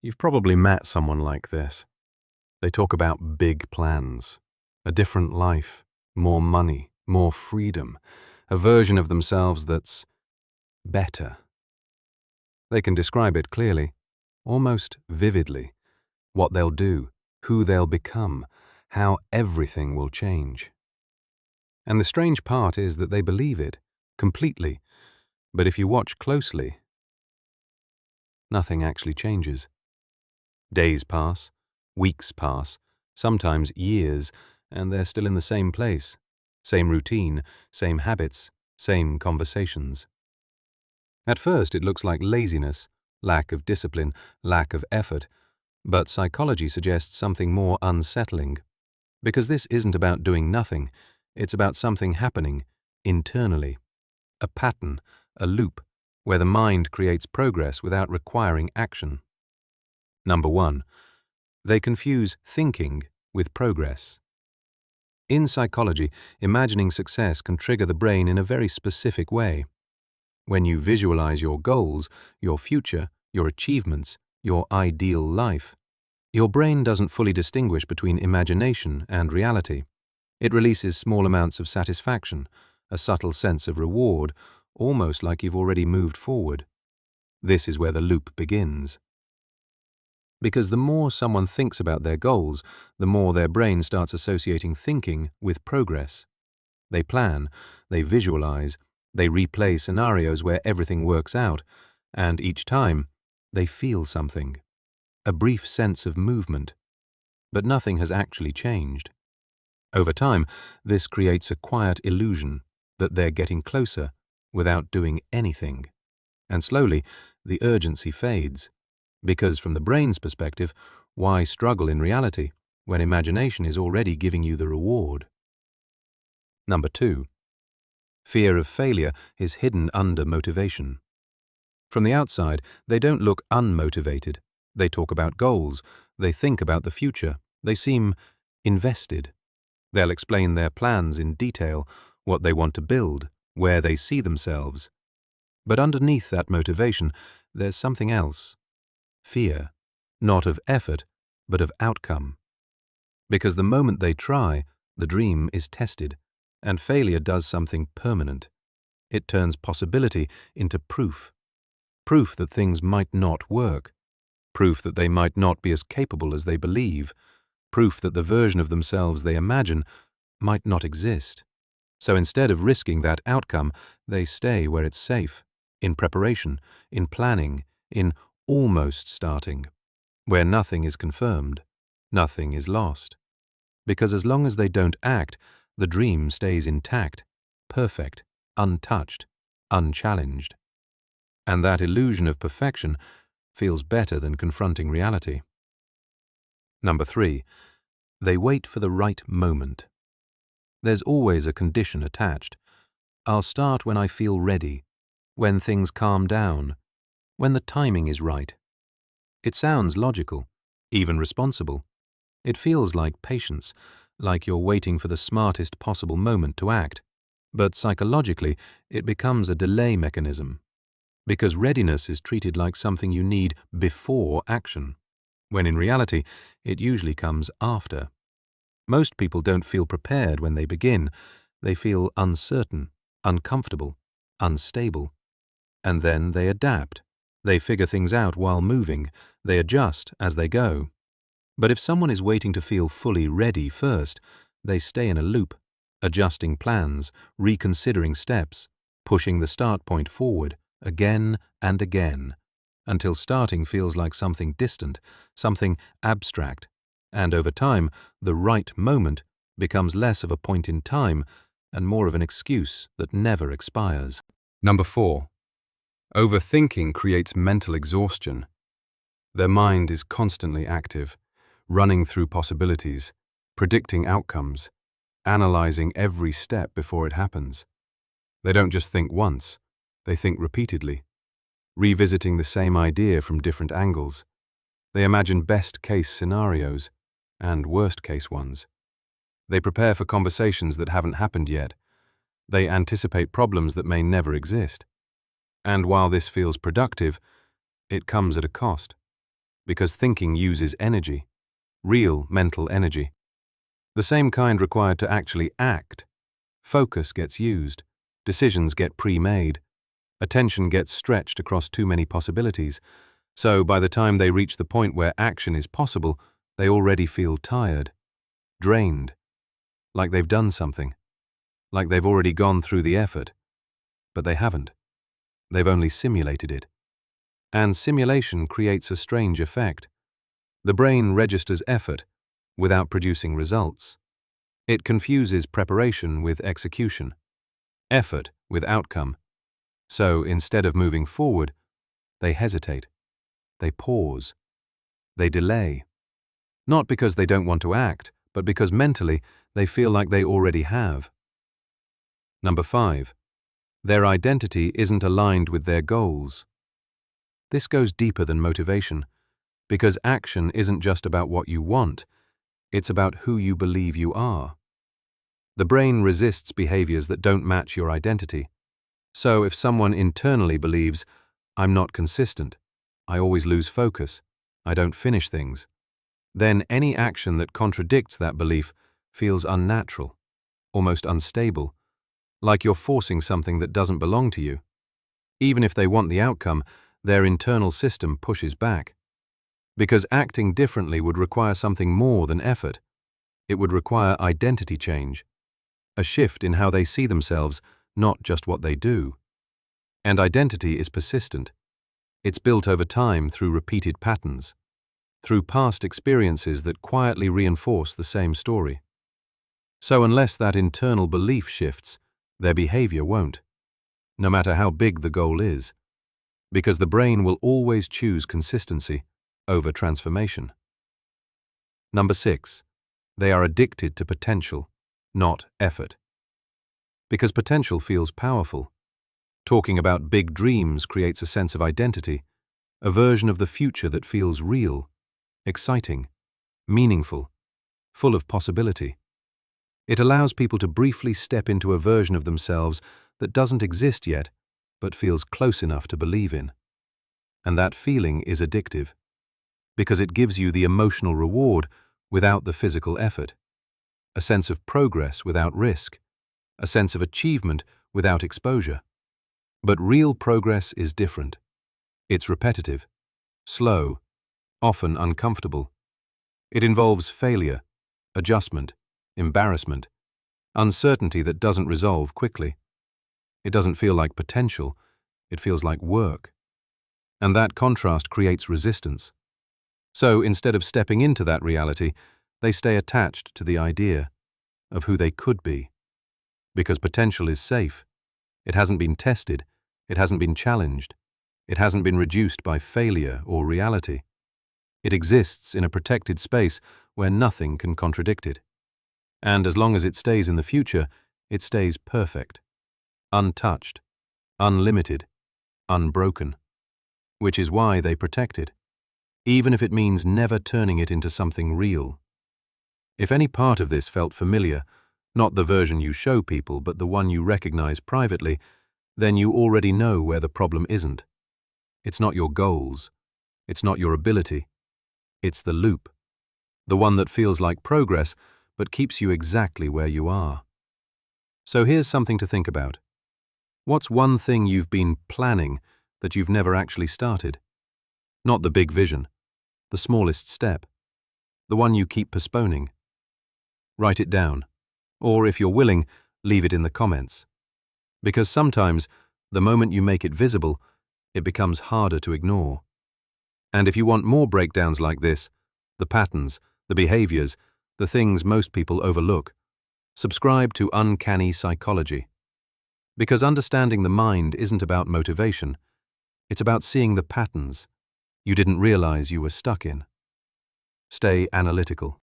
You've probably met someone like this. They talk about big plans, a different life, more money, more freedom, a version of themselves that's better. They can describe it clearly, almost vividly, what they'll do, who they'll become, how everything will change. And the strange part is that they believe it, completely, but if you watch closely, nothing actually changes. Days pass, weeks pass, sometimes years, and they're still in the same place, same routine, same habits, same conversations. At first it looks like laziness, lack of discipline, lack of effort, but psychology suggests something more unsettling. Because this isn't about doing nothing, it's about something happening internally. A pattern, a loop, where the mind creates progress without requiring action. Number 1. They confuse thinking with progress. In psychology, imagining success can trigger the brain in a very specific way. When you visualize your goals, your future, your achievements, your ideal life, your brain doesn't fully distinguish between imagination and reality. It releases small amounts of satisfaction, a subtle sense of reward, almost like you've already moved forward. This is where the loop begins. Because the more someone thinks about their goals, the more their brain starts associating thinking with progress. They plan, they visualize, they replay scenarios where everything works out, and each time, they feel something. A brief sense of movement. But nothing has actually changed. Over time, this creates a quiet illusion that they're getting closer without doing anything. And slowly, the urgency fades. Because from the brain's perspective, why struggle in reality when imagination is already giving you the reward? Number 2. Fear of failure is hidden under motivation. From the outside, they don't look unmotivated. They talk about goals, they think about the future, they seem invested. They'll explain their plans in detail, what they want to build, where they see themselves. But underneath that motivation, there's something else. Fear, not of effort, but of outcome. Because the moment they try, the dream is tested, and failure does something permanent. It turns possibility into proof. Proof that things might not work. Proof that they might not be as capable as they believe. Proof that the version of themselves they imagine might not exist. So instead of risking that outcome, they stay where it's safe, in preparation, in planning, in almost starting, where nothing is confirmed, nothing is lost. Because as long as they don't act, the dream stays intact, perfect, untouched, unchallenged. And that illusion of perfection feels better than confronting reality. Number 3. They wait for the right moment. There's always a condition attached. I'll start when I feel ready, when things calm down, when the timing is right. It sounds logical, even responsible. It feels like patience, like you're waiting for the smartest possible moment to act. But psychologically, it becomes a delay mechanism. Because readiness is treated like something you need before action, when in reality, it usually comes after. Most people don't feel prepared when they begin. They feel uncertain, uncomfortable, unstable. And then they adapt. They figure things out while moving. They adjust as they go. But if someone is waiting to feel fully ready first, they stay in a loop, adjusting plans, reconsidering steps, pushing the start point forward again and again, until starting feels like something distant, something abstract, and over time, the right moment becomes less of a point in time and more of an excuse that never expires. Number 4. Overthinking creates mental exhaustion. Their mind is constantly active, running through possibilities, predicting outcomes, analyzing every step before it happens. They don't just think once, they think repeatedly, revisiting the same idea from different angles. They imagine best-case scenarios and worst-case ones. They prepare for conversations that haven't happened yet. They anticipate problems that may never exist. And while this feels productive, it comes at a cost. Because thinking uses energy, real mental energy. The same kind required to actually act. Focus gets used, decisions get pre-made, attention gets stretched across too many possibilities, so by the time they reach the point where action is possible, they already feel tired, drained, like they've done something, like they've already gone through the effort. But they haven't. They've only simulated it. And simulation creates a strange effect. The brain registers effort without producing results. It confuses preparation with execution, effort with outcome. So instead of moving forward, they hesitate, they pause, they delay. Not because they don't want to act, but because mentally they feel like they already have. Number 5. Their identity isn't aligned with their goals. This goes deeper than motivation, because action isn't just about what you want, it's about who you believe you are. The brain resists behaviors that don't match your identity. So if someone internally believes, I'm not consistent, I always lose focus, I don't finish things, then any action that contradicts that belief feels unnatural, almost unstable, like you're forcing something that doesn't belong to you. Even if they want the outcome, their internal system pushes back. Because acting differently would require something more than effort. It would require identity change, a shift in how they see themselves, not just what they do. And identity is persistent. It's built over time through repeated patterns, through past experiences that quietly reinforce the same story. So unless that internal belief shifts, their behavior won't, no matter how big the goal is, because the brain will always choose consistency over transformation. Number 6. They are addicted to potential, not effort. Because potential feels powerful. Talking about big dreams creates a sense of identity, a version of the future that feels real, exciting, meaningful, full of possibility. It allows people to briefly step into a version of themselves that doesn't exist yet, but feels close enough to believe in. And that feeling is addictive, because it gives you the emotional reward without the physical effort, a sense of progress without risk, a sense of achievement without exposure. But real progress is different. It's repetitive, slow, often uncomfortable. It involves failure, adjustment, embarrassment, uncertainty that doesn't resolve quickly. It doesn't feel like potential, it feels like work. And that contrast creates resistance. So instead of stepping into that reality, they stay attached to the idea of who they could be. Because potential is safe. It hasn't been tested, it hasn't been challenged, it hasn't been reduced by failure or reality. It exists in a protected space where nothing can contradict it. And as long as it stays in the future, it stays perfect, untouched, unlimited, unbroken. Which is why they protect it, even if it means never turning it into something real. If any part of this felt familiar, not the version you show people, but the one you recognize privately, then you already know where the problem isn't. It's not your goals. It's not your ability. It's the loop. The one that feels like progress, but keeps you exactly where you are. So here's something to think about. What's one thing you've been planning that you've never actually started? Not the big vision, the smallest step, the one you keep postponing. Write it down, or if you're willing, leave it in the comments. Because sometimes, the moment you make it visible, it becomes harder to ignore. And if you want more breakdowns like this, the patterns, the behaviors, the things most people overlook, subscribe to Uncanny Psychology. Because understanding the mind isn't about motivation, it's about seeing the patterns you didn't realize you were stuck in. Stay analytical.